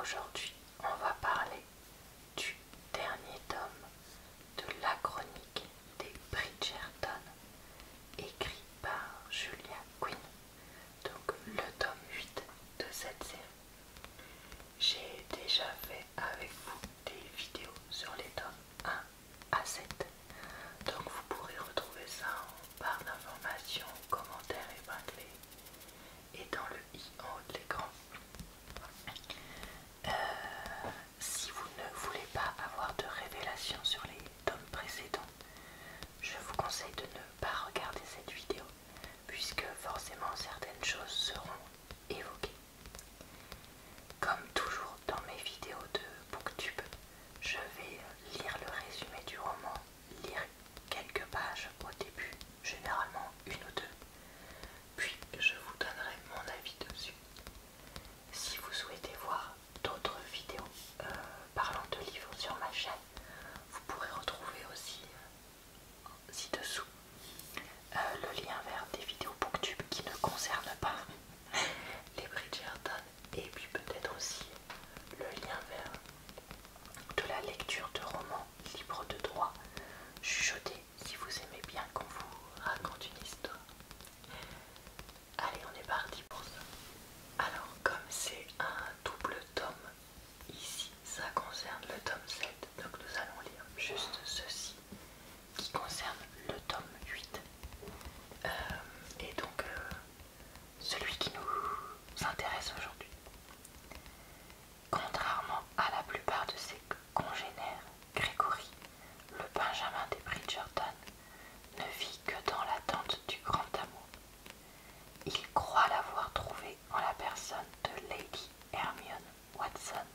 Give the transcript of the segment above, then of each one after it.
Aujourd'hui, on va parler du dernier tome de la chronique des Bridgerton, écrit par Julia Quinn, donc le tome 8 de cette série. J'ai déjà fait avec vous des vidéos sur les tomes 1 à 7, donc vous pourrez retrouver ça en barre d'informations, commentaires épinglés et dans le i en haut de l'écran. Si vous ne voulez pas avoir de révélations sur les tomes précédents, je vous conseille de ne pas regarder cette vidéo, puisque forcément certaines choses seront évoquées. Comme toujours dans mes vidéos de Booktube, je vais lire le résumé du roman, lire quelques pages au début, généralement une ou deux, puis je vous donnerai mon avis dessus. Si vous souhaitez voir d'autres vidéos parlant de livres sur ma chaîne, vous pourrez retrouver aussi ci-dessous le lien vers des vidéos Booktube qui ne concernent pas les Bridgerton, et puis peut-être aussi le lien vers de la lecture de romans libres de droit chuchotés si vous aimez bien qu'on vous raconte une histoire. Allez, on est parti pour ça. Alors, comme c'est un double tome, ici ça concerne le tome 7, donc nous allons lire juste ceci qui concerne le tome 8. Et donc celui qui nous intéresse aujourd'hui. Contrairement à la plupart de ses congénères, Gregory, le Benjamin des Bridgerton, ne vit que dans l'attente du grand amour. Il croit l'avoir trouvé en la personne de Lady Hermione Watson,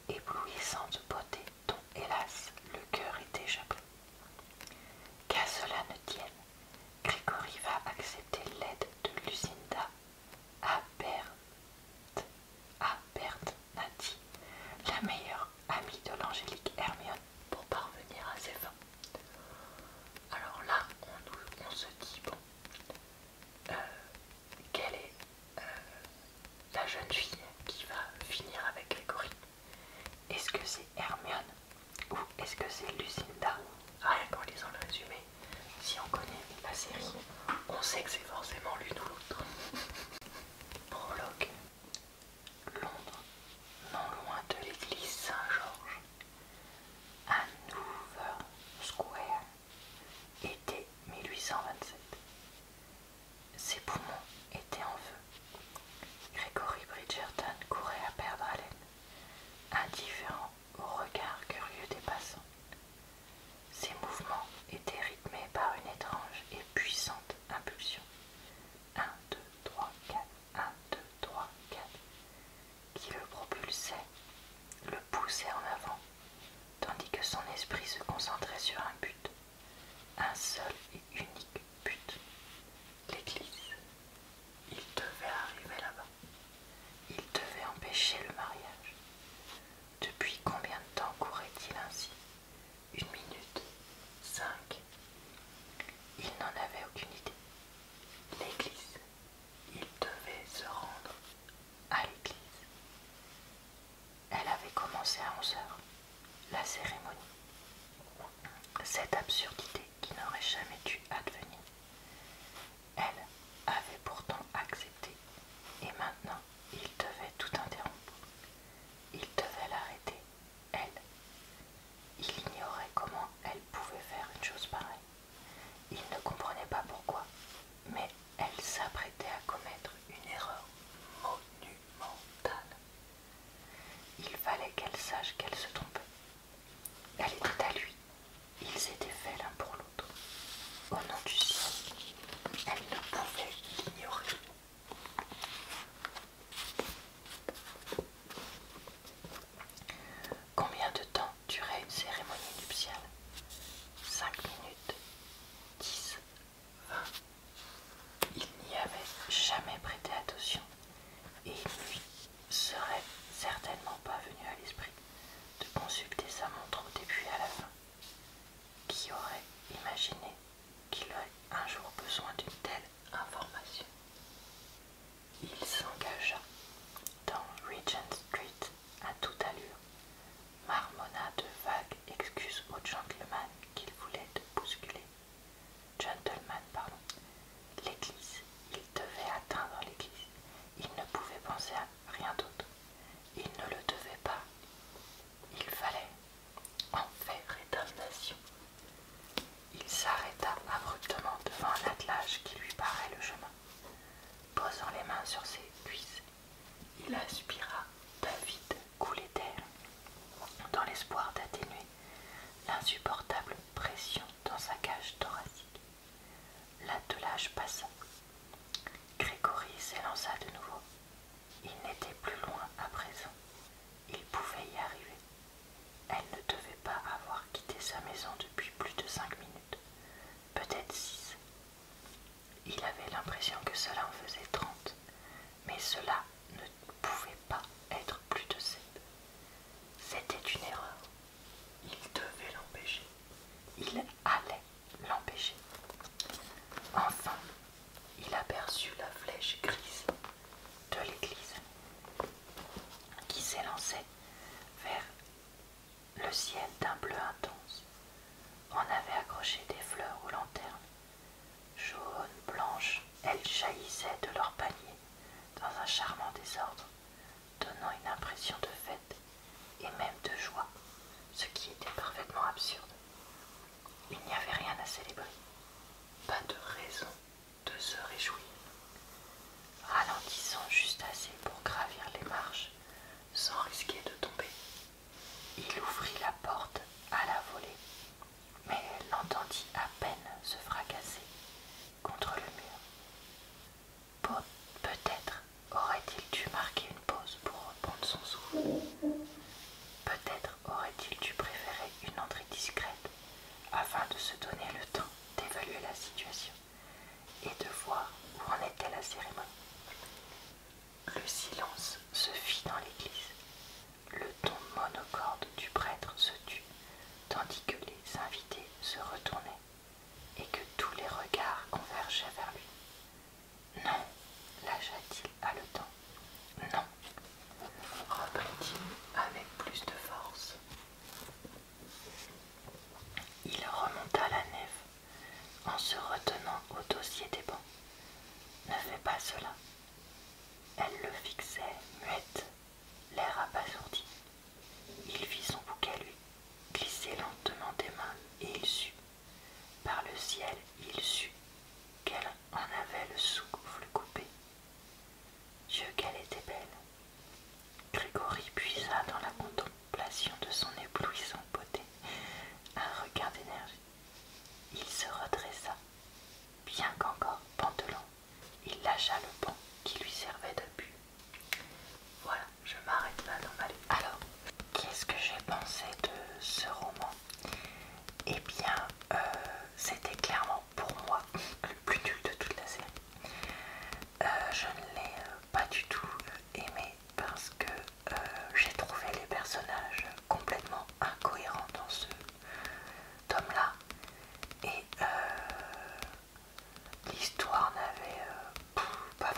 éblouissante beauté dont hélas le cœur est déjà pris. Qu'à cela ne tienne, Gregory va accepter l'aide de Lucinda Abernathy, la meilleure amie de l'angélique Hermione, pour parvenir à ses fins. Alors là, on se dit, bon, quelle est la jeune fille qui va finir avec Gregory? Est-ce que c'est Hermione ou est-ce que c'est Lucinda? Rien qu'en lisant le résumé, si on connaît la série, on sait que c'est forcément l'une ou l'autre. Prologue. Londres, non loin de l'église Saint-Georges, à Hanover Square, été 1827. Ses poumons étaient en feu. Gregory Bridgerton courait à perdre haleine, indifférent au regard curieux des passants. Ses mouvements étaient rythmés par une étrange et puissante impulsion. 1, 2, 3, 4, 1, 2, 3, 4, qui le propulsait, le poussait en avant, tandis que son esprit se concentrait sur un but, un seul et unique but, l'église. Il devait arriver là-bas. Il devait empêcher le mariage. Depuis combien de temps courait-il ainsi? 1 minute? 5? Il n'en avait aucune idée. L'église. Il devait se rendre à l'église. Elle avait commencé à 11 heures, la cérémonie. Cette absurdité qui n'aurait jamais dû advenir. Elle avait pourtant accepté, et maintenant il devait tout interrompre. Il devait l'arrêter, elle. Il ignorait comment elle pouvait faire une chose pareille. Il ne comprenait pas pourquoi, mais elle s'apprêtait à commettre une erreur monumentale. Il fallait qu'elle sache qu'elle se trompait. Elle était à lui. Ils étaient faits l'un pour l'autre. Au nom du ciel, elle ne pouvait l'ignorer. Combien de temps durait une cérémonie nuptiale? 5 minutes? 10? 20? Il n'y avait jamais prêté attention, et il lui serait certainement pas venu à l'esprit de consulter sa montre au début et à la fin. Qui aurait imaginé qu'il insupportable pression dans sa cage thoracique. L'attelage passa. Grégory s'élança de nouveau. Il n'était plus loin à présent. Il pouvait y arriver. Elle ne devait pas avoir quitté sa maison depuis plus de 5 minutes, peut-être 6. Il avait l'impression que cela en faisait 30, mais cela ne pouvait pas être plus de 7. C'était une erreur. Il devait l'empêcher. Il allait l'empêcher. Enfin, il aperçut la flèche grise de l'église qui s'élançait vers le ciel d'un bleu intense. On avait accroché des fleurs aux lanternes. Jaunes, blanches, elles jaillissaient de leur panier dans un charmant désordre, donnant une impression de fête et même de joie, ce qui était parfaitement absurde. Il n'y avait rien à célébrer, pas de raison de se réjouir. Ralentissant juste assez pour gravir les marches sans risquer de tomber, il ouvrit la porte à la volée, mais elle l'entendit à peine se fracasser contre le mur. Peut-être aurait-il dû marquer une pause pour reprendre son souffle. Peut-être aurait-il dû préférer une entrée discrète afin de se donner le temps d'évaluer la situation et de voir où en était la cérémonie. Le silence se fit dans l'église. Le ton monocorde du prêtre se tut, tandis que les invités se retournaient et que tous les regards convergeaient vers lui. Non, lâcha-t-il haletant. Non, reprit-il avec plus de force. Il remonta la nef en se retenant au dossier des bancs. Ne fais pas cela. Elle le fixait, muette, l'air abasourdi. Il vit son bouquet lui glisser lentement des mains et il sut, par le ciel, il sut qu'elle en avait le souffle coupé. Dieu, qu'elle était belle. Grégory puisa dans la contemplation de son éblouissante beauté un regain d'énergie. Il se redressa, bien qu'encore pantelant. Il lâcha le banc qui lui servait d'appui. Voilà, je m'arrête là dans ma liste. Alors, qu'est-ce que j'ai pensé de ce roman? Eh bien, c'était clairement pour moi le plus nul de toute la série. Je ne l'ai pas du tout aimé parce que j'ai trouvé les personnages complètement incohérents dans ce tome-là. Et l'histoire n'avait pas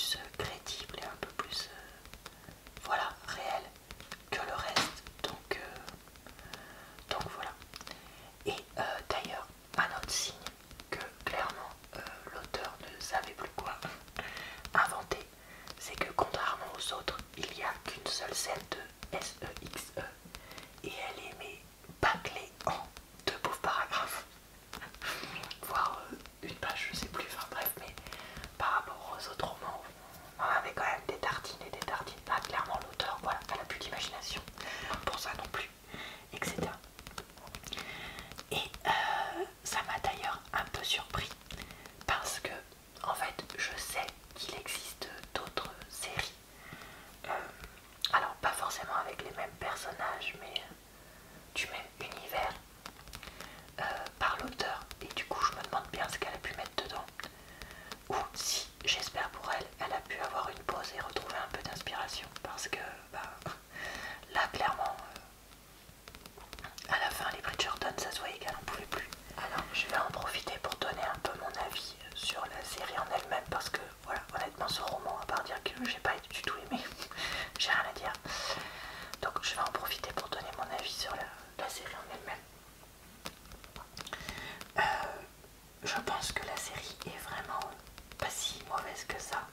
plus crédible et un peu plus voilà, réel que le reste. Donc voilà. Et d'ailleurs, un autre signe que clairement l'auteur ne savait plus quoi inventer, c'est que contrairement aux autres, il n'y a qu'une seule scène de SEXE et elle est mais bâclée en deux pauvres paragraphes, voire une page, je sais plus, enfin bref, mais par rapport aux autres romans, on avait quand même des tartines et des tartines. Là, clairement, l'auteur, voilà, elle a plus d'imagination pour ça non plus, etc. Et ça m'a d'ailleurs un peu surpris parce que, en fait, je sais qu'il existe d'autres séries. Alors, pas forcément avec les mêmes personnages, mais du même univers par l'auteur. Et du coup, je me demande bien ce qu'elle a pu mettre dedans. Ou si, j'espère pour elle, elle a pu avoir une pause et retrouver un peu d'inspiration. Parce que, bah, là, clairement, à la fin, les Bridgerton, ça se voyait qu'elle n'en pouvait plus. Alors, je vais en profiter pour donner un peu mon avis sur la série en elle-même. Parce que, voilà, honnêtement, ce roman, à part dire que j'ai pas du tout aimé, j'ai rien à dire. Donc, je vais en profiter pour donner mon avis sur la série en elle-même. Je pense que la série est vraiment pas si mauvaise que ça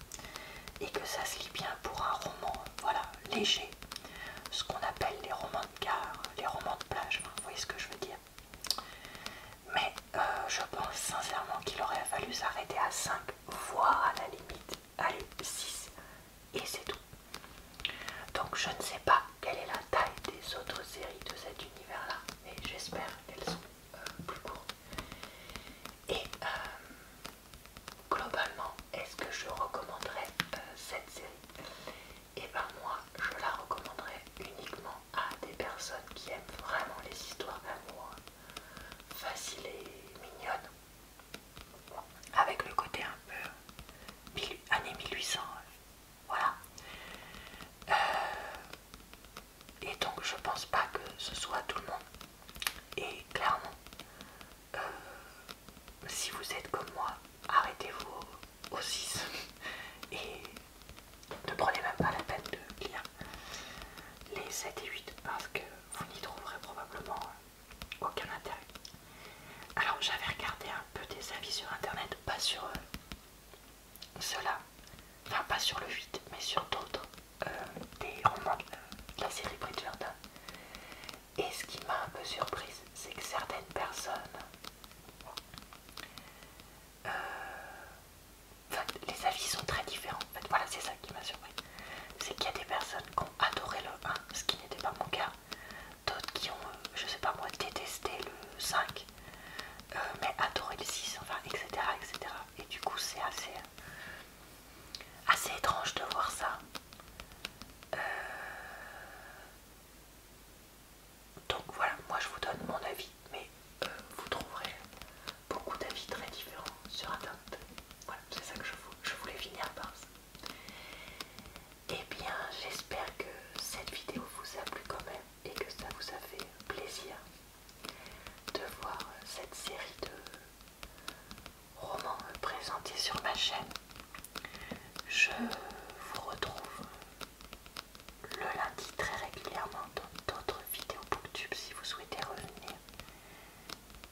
et que ça se lit bien pour un roman voilà, léger, ce qu'on appelle les romans de gare, les romans de plage, enfin, vous voyez ce que je veux dire. Mais je pense sincèrement qu'il aurait fallu s'arrêter à 5, voire à la limite, allez, 6, et c'est tout. Donc je ne sais pas quelle est la taille des autres séries de cet univers-là, mais j'espère qu'elles sont plus courtes. Et globalement, est-ce que je recommanderais cette série? Et ben moi, je la recommanderais uniquement à des personnes qui aiment vraiment les histoires d'amour faciles et mignonnes, avec le côté un peu années 1800, voilà. Et donc je pense pas que ce soit tout le monde. Et clairement, si vous êtes comme moi, arrêtez-vous au 6 et ne prenez même pas la peine de lire les 7 et 8 parce que vous n'y trouverez probablement aucun intérêt. Alors j'avais regardé un peu des avis sur internet, pas sur cela, enfin pas sur le 8 mais sur d'autres des romans de la série Bridgerton. Et ce qui m'a un peu surprise, c'est que certaines personnes, enfin, les avis sont très différents. En fait, voilà, c'est ça qui m'a surpris. C'est qu'il y a des personnes qui ont adoré le 1, ce qui n'était pas mon cas. D'autres qui ont, je sais pas moi, détesté le 5, mais adoré le 6, enfin, etc., etc. Et du coup, c'est assez étrange de voir ça. Donc voilà, moi je vous donne mon avis, mais vous trouverez beaucoup d'avis très différents sur internet. Voilà, c'est ça que je voulais finir par ça. Eh bien, j'espère que cette vidéo vous a plu quand même et que ça vous a fait plaisir de voir cette série de romans présentés sur ma chaîne. Je vous retrouve le lundi très régulièrement dans d'autres vidéos booktube si vous souhaitez revenir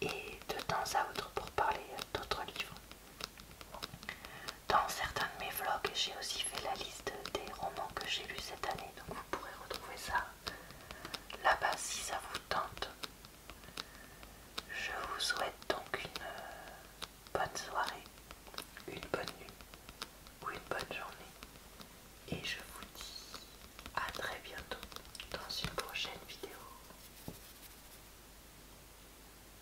et de temps à autre pour parler d'autres livres. Dans certains de mes vlogs, j'ai aussi fait la liste des romans que j'ai lus cette année, donc vous pourrez retrouver ça là-bas si ça vous tente. Je vous souhaite